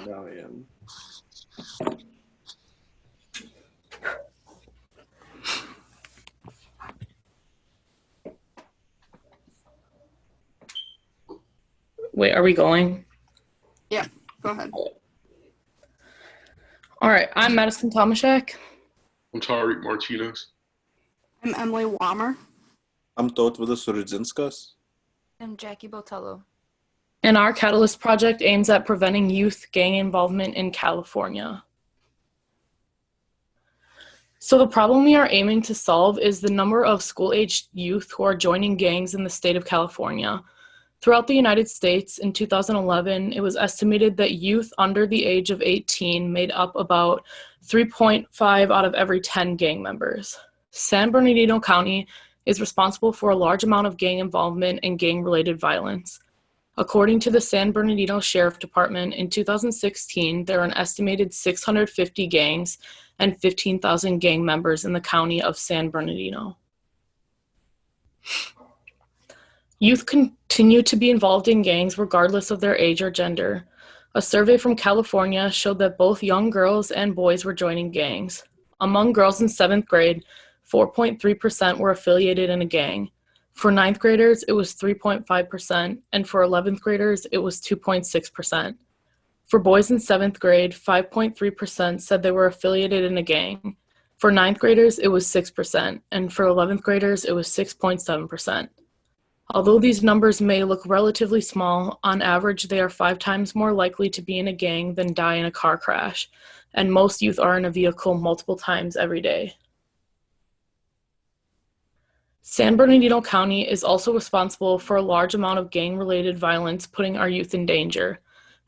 Now I am. Wait, are we going? Yeah, go ahead. All right, I'm Madison Tomaszek. I'm Tariq Martinez. I'm Emily Wammer. I'm Totvuda Surudzinskas. I'm Jackie Botello. And our Catalyst project aims at preventing youth gang involvement in California. So the problem we are aiming to solve is the number of school-aged youth who are joining gangs in the state of California. Throughout the United States in 2011, it was estimated that youth under the age of 18 made up about 3.5 out of every 10 gang members. San Bernardino County is responsible for a large amount of gang involvement and gang-related violence. According to the San Bernardino Sheriff Department, in 2016, there are an estimated 650 gangs and 15,000 gang members in the county of San Bernardino. Youth continue to be involved in gangs regardless of their age or gender. A survey from California showed that both young girls and boys were joining gangs. Among girls in 7th grade, 4.3% were affiliated in a gang. For 9th graders, it was 3.5%, and for 11th graders, it was 2.6%. For boys in 7th grade, 5.3% said they were affiliated in a gang. For 9th graders, it was 6%, and for 11th graders, it was 6.7%. Although these numbers may look relatively small, on average, they are 5 times more likely to be in a gang than die in a car crash, and most youth are in a vehicle multiple times every day. San Bernardino County is also responsible for a large amount of gang-related violence putting our youth in danger.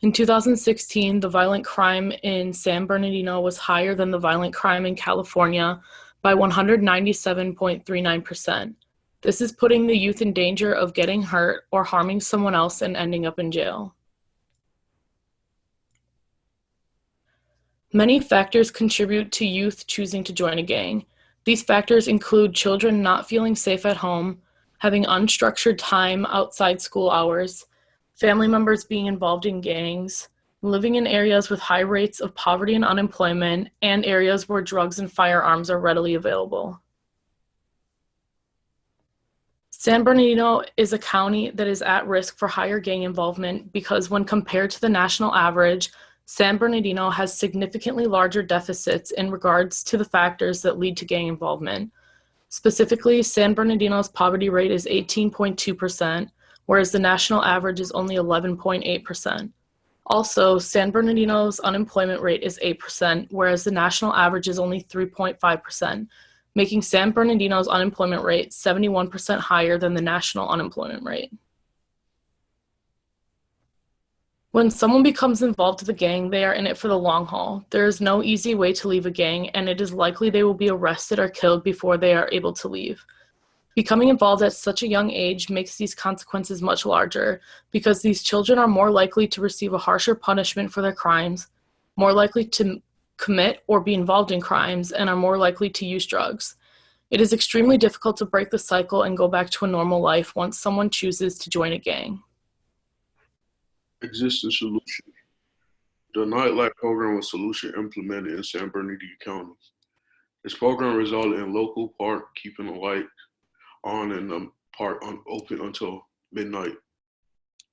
In 2016, the violent crime in San Bernardino was higher than the violent crime in California by 197.39%. This is putting the youth in danger of getting hurt or harming someone else and ending up in jail. Many factors contribute to youth choosing to join a gang. These factors include children not feeling safe at home, having unstructured time outside school hours, family members being involved in gangs, living in areas with high rates of poverty and unemployment, and areas where drugs and firearms are readily available. San Bernardino is a county that is at risk for higher gang involvement because when compared to the national average, San Bernardino has significantly larger deficits in regards to the factors that lead to gang involvement. Specifically, San Bernardino's poverty rate is 18.2%, whereas the national average is only 11.8%. Also, San Bernardino's unemployment rate is 8%, whereas the national average is only 3.5%, making San Bernardino's unemployment rate 71% higher than the national unemployment rate. When someone becomes involved with a gang, they are in it for the long haul. There is no easy way to leave a gang, and it is likely they will be arrested or killed before they are able to leave. Becoming involved at such a young age makes these consequences much larger because these children are more likely to receive a harsher punishment for their crimes, more likely to commit or be involved in crimes, and are more likely to use drugs. It is extremely difficult to break the cycle and go back to a normal life once someone chooses to join a gang. Existing solution. The Nightlife program was solution implemented in San Bernardino County. This program resulted in local park keeping the light on and the park open until midnight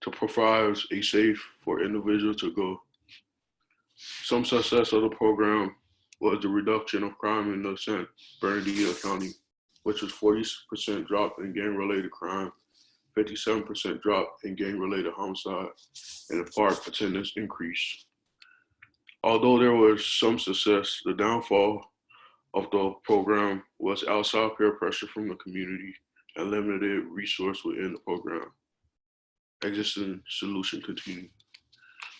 to provide a safe for individuals to go. Some success of the program was the reduction of crime in the San Bernardino County, which was 40% drop in gang-related crime, 57% drop in gang-related homicide, and the park attendance increase. Although there was some success, the downfall of the program was outside peer pressure from the community and limited resource within the program. Existing solution continued.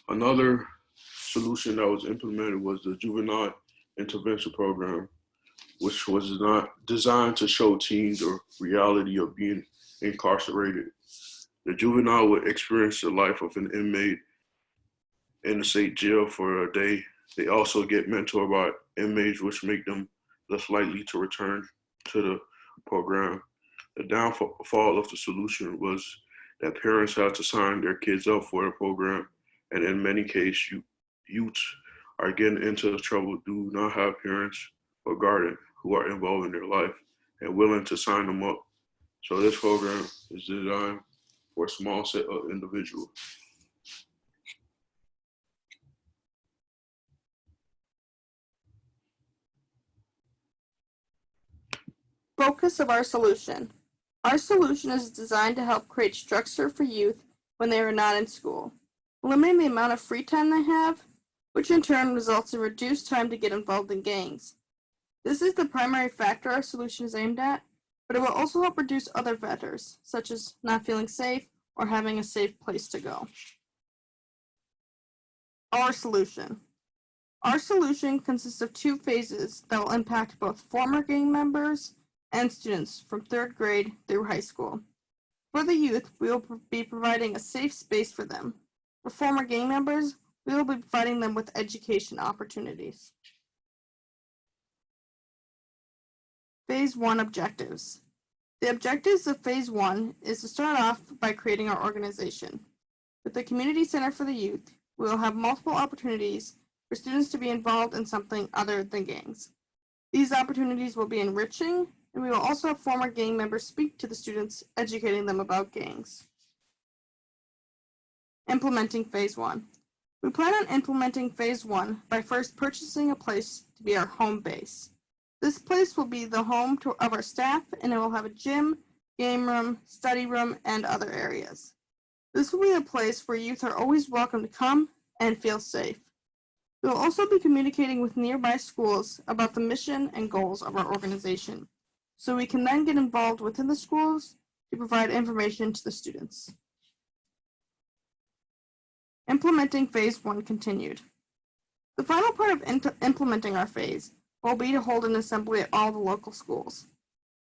Another solution that was implemented was the Juvenile Intervention Program, which was not designed to show teens the reality of being incarcerated. The juvenile would experience the life of an inmate in the state jail for a day. They also get mentored by inmates, which make them less likely to return to the program. The downfall of the solution was that parents had to sign their kids up for the program, and in many cases, youths are getting into trouble do not have parents or guardian who are involved in their life and willing to sign them up. So this program is designed for a small set of individuals. Focus of our solution. Our solution is designed to help create structure for youth when they are not in school, limiting the amount of free time they have, which in turn results in reduced time to get involved in gangs. This is the primary factor our solution is aimed at, but it will also help reduce other factors, such as not feeling safe or having a safe place to go. Our solution. Our solution consists of 2 phases that will impact both former gang members and students from 3rd grade through high school. For the youth, we will be providing a safe space for them. For former gang members, we will be providing them with education opportunities. Phase 1 objectives. The objectives of Phase 1 is to start off by creating our organization. With the Community Center for the Youth, we will have multiple opportunities for students to be involved in something other than gangs. These opportunities will be enriching, and we will also have former gang members speak to the students, educating them about gangs. Implementing Phase 1. We plan on implementing Phase 1 by first purchasing a place to be our home base. This place will be the home of our staff, and it will have a gym, game room, study room, and other areas. This will be a place where youth are always welcome to come and feel safe. We will also be communicating with nearby schools about the mission and goals of our organization, so we can then get involved within the schools to provide information to the students. Implementing Phase 1 continued. The final part of implementing our phase will be to hold an assembly at all the local schools.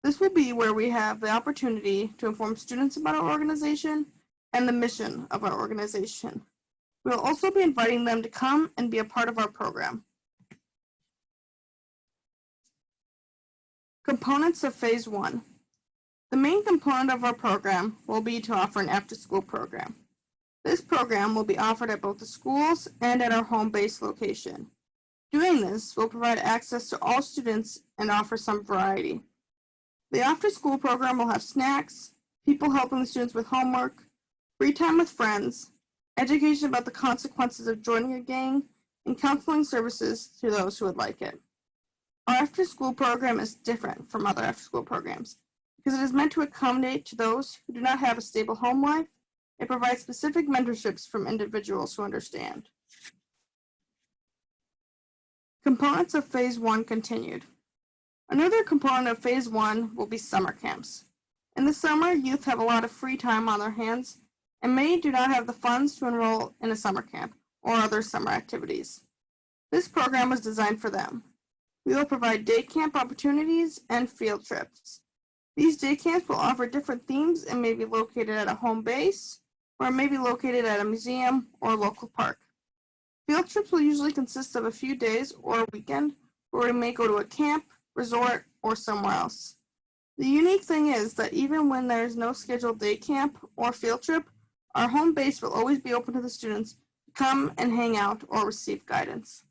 This will be where we have the opportunity to inform students about our organization and the mission of our organization. We will also be inviting them to come and be a part of our program. Components of Phase 1. The main component of our program will be to offer an after-school program. This program will be offered at both the schools and at our home base location. Doing this will provide access to all students and offer some variety. The after-school program will have snacks, people helping the students with homework, free time with friends, education about the consequences of joining a gang, and counseling services to those who would like it. Our after-school program is different from other after-school programs because it is meant to accommodate to those who do not have a stable home life and provide specific mentorships from individuals who understand. Components of Phase 1 continued. Another component of Phase 1 will be summer camps. In the summer, youth have a lot of free time on their hands, and many do not have the funds to enroll in a summer camp or other summer activities. This program was designed for them. We will provide day camp opportunities and field trips. These day camps will offer different themes and may be located at a home base, or may be located at a museum or local park. Field trips will usually consist of a few days or a weekend, where we may go to a camp, resort, or somewhere else. The unique thing is that even when there is no scheduled day camp or field trip, our home base will always be open to the students to come and hang out or receive guidance.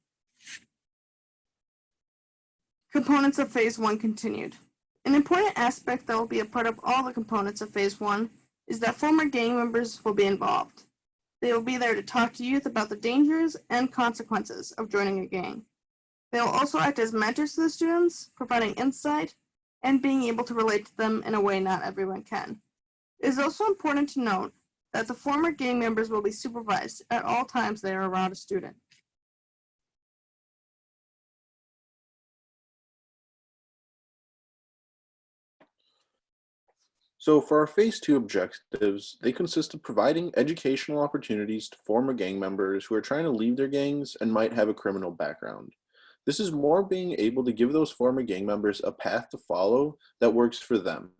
Components of Phase 1 continued. An important aspect that will be a part of all the components of Phase 1 is that former gang members will be involved. They will be there to talk to youth about the dangers and consequences of joining a gang. They will also act as mentors to the students, providing insight and being able to relate to them in a way not everyone can. It is also important to note that the former gang members will be supervised at all times they are around a student. So for our Phase 2 objectives, they consist of providing educational opportunities to former gang members who are trying to leave their gangs and might have a criminal background. This is more being able to give those former gang members a path to follow that works for them.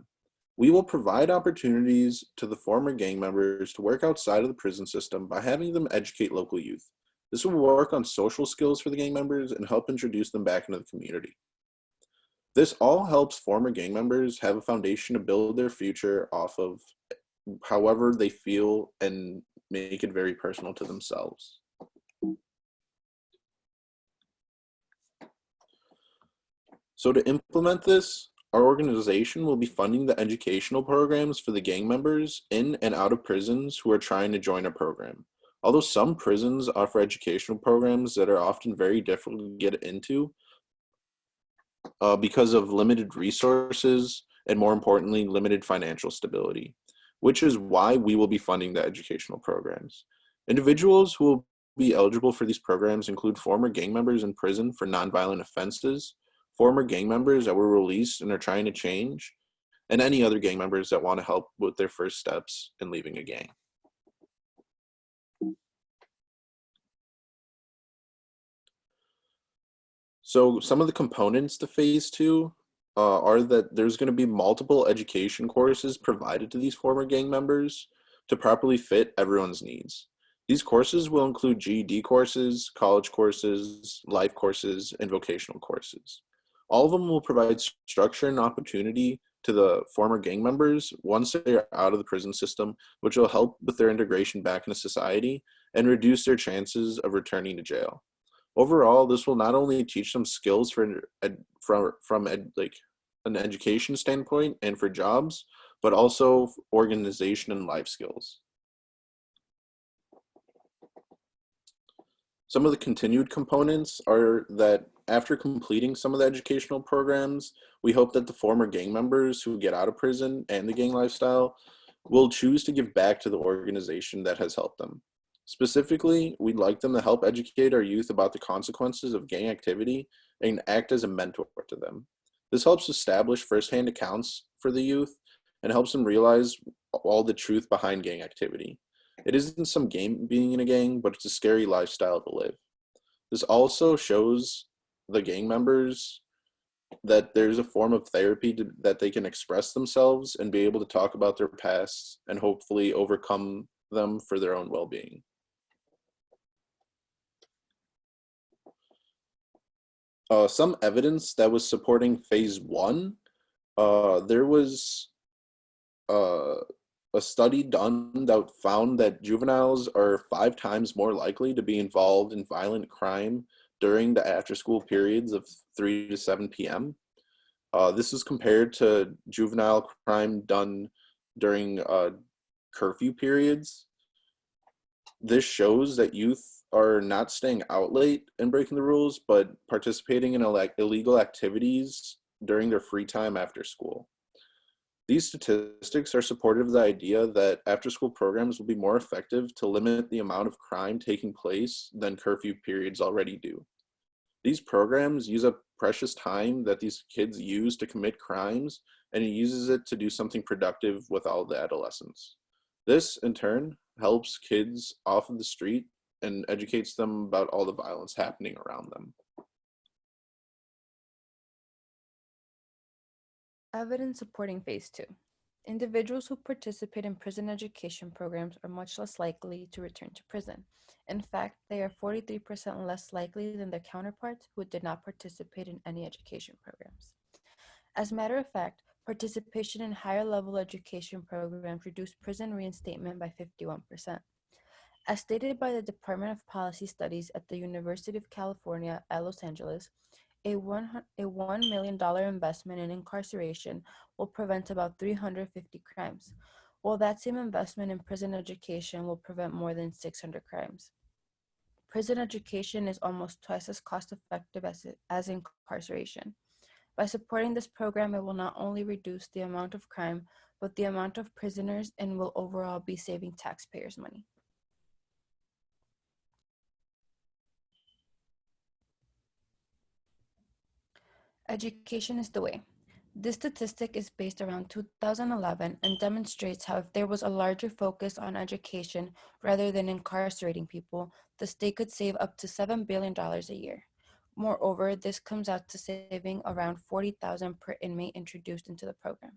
We will provide opportunities to the former gang members to work outside of the prison system by having them educate local youth. This will work on social skills for the gang members and help introduce them back into the community. This all helps former gang members have a foundation to build their future off of, however they feel, and make it very personal to themselves. So to implement this, our organization will be funding the educational programs for the gang members in and out of prisons who are trying to join our program. Although some prisons offer educational programs that are often very difficult to get into because of limited resources and, more importantly, limited financial stability, which is why we will be funding the educational programs. Individuals who will be eligible for these programs include former gang members in prison for nonviolent offenses, former gang members that were released and are trying to change, and any other gang members that want to help with their first steps in leaving a gang. So some of the components to phase two are that there's going to be multiple education courses provided to these former gang members to properly fit everyone's needs. These courses will include GED courses, college courses, life courses, and vocational courses. All of them will provide structure and opportunity to the former gang members once they are out of the prison system, which will help with their integration back into society and reduce their chances of returning to jail. Overall, this will not only teach them skills from an education standpoint and for jobs, but also organization and life skills. Some of the continued components are that after completing some of the educational programs, we hope that the former gang members who get out of prison and the gang lifestyle will choose to give back to the organization that has helped them. Specifically, we'd like them to help educate our youth about the consequences of gang activity and act as a mentor to them. This helps establish firsthand accounts for the youth and helps them realize all the truth behind gang activity. It isn't some game being in a gang, but it's a scary lifestyle to live. This also shows the gang members that there's a form of therapy that they can express themselves and be able to talk about their past and hopefully overcome them for their own well-being. Some evidence that was supporting phase one, there was a study done that found that juveniles are 5 times more likely to be involved in violent crime during the after-school periods of 3 to 7 p.m. This is compared to juvenile crime done during curfew periods. This shows that youth are not staying out late and breaking the rules, but participating in illegal activities during their free time after school. These statistics are supportive of the idea that after-school programs will be more effective to limit the amount of crime taking place than curfew periods already do. These programs use up precious time that these kids use to commit crimes, and it uses it to do something productive with all the adolescents. This, in turn, helps kids off of the street and educates them about all the violence happening around them. Evidence supporting phase two. Individuals who participate in prison education programs are much less likely to return to prison. In fact, they are 43% less likely than their counterparts who did not participate in any education programs. As a matter of fact, participation in higher level education programs reduced prison reinstatement by 51%. As stated by the Department of Policy Studies at the University of California at Los Angeles, a $1 million investment in incarceration will prevent about 350 crimes, while that same investment in prison education will prevent more than 600 crimes. Prison education is almost twice as cost-effective as incarceration. By supporting this program, it will not only reduce the amount of crime, but the amount of prisoners, and will overall be saving taxpayers money. Education is the way. This statistic is based around 2011 and demonstrates how if there was a larger focus on education rather than incarcerating people, the state could save up to $7 billion a year. Moreover, this comes out to saving around $40,000 per inmate introduced into the program.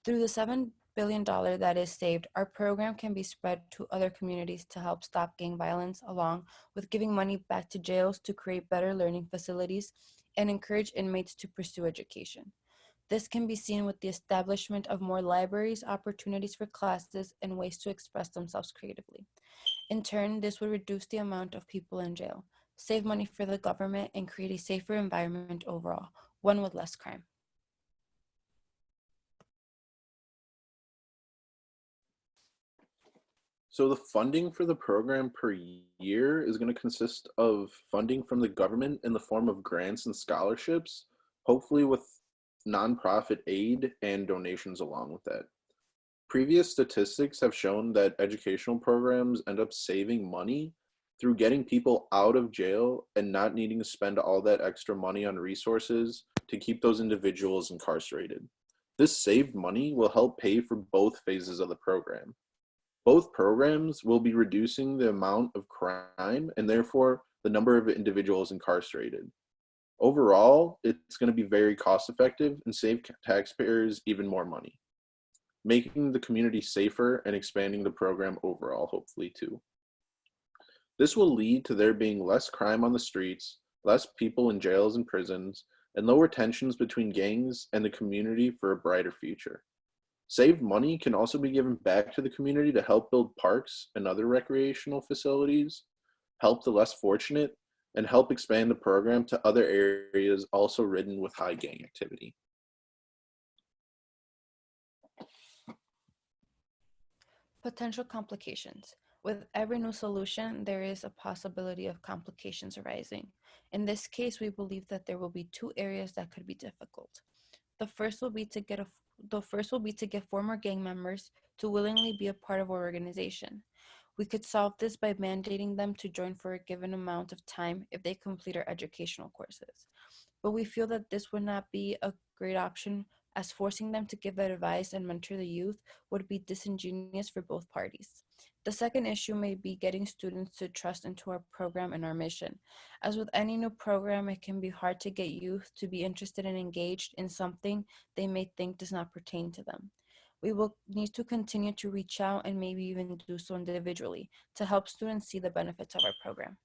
Through the $7 billion that is saved, our program can be spread to other communities to help stop gang violence, along with giving money back to jails to create better learning facilities and encourage inmates to pursue education. This can be seen with the establishment of more libraries, opportunities for classes, and ways to express themselves creatively. In turn, this would reduce the amount of people in jail, save money for the government, and create a safer environment overall, one with less crime. So the funding for the program per year is going to consist of funding from the government in the form of grants and scholarships, hopefully with nonprofit aid and donations along with that. Previous statistics have shown that educational programs end up saving money through getting people out of jail and not needing to spend all that extra money on resources to keep those individuals incarcerated. This saved money will help pay for both phases of the program. Both programs will be reducing the amount of crime and therefore the number of individuals incarcerated. Overall, it's going to be very cost effective and save taxpayers even more money, making the community safer and expanding the program overall, hopefully too. This will lead to there being less crime on the streets, less people in jails and prisons, and lower tensions between gangs and the community for a brighter future. Saved money can also be given back to the community to help build parks and other recreational facilities, help the less fortunate, and help expand the program to other areas also ridden with high gang activity. Potential complications. With every new solution, there is a possibility of complications arising. In this case, we believe that there will be two areas that could be difficult. The first will be to get former gang members to willingly be a part of our organization. We could solve this by mandating them to join for a given amount of time if they complete our educational courses. But we feel that this would not be a great option, as forcing them to give advice and mentor the youth would be disingenuous for both parties. The second issue may be getting students to trust into our program and our mission. As with any new program, it can be hard to get youth to be interested and engaged in something they may think does not pertain to them. We will need to continue to reach out and maybe even do so individually to help students see the benefits of our program.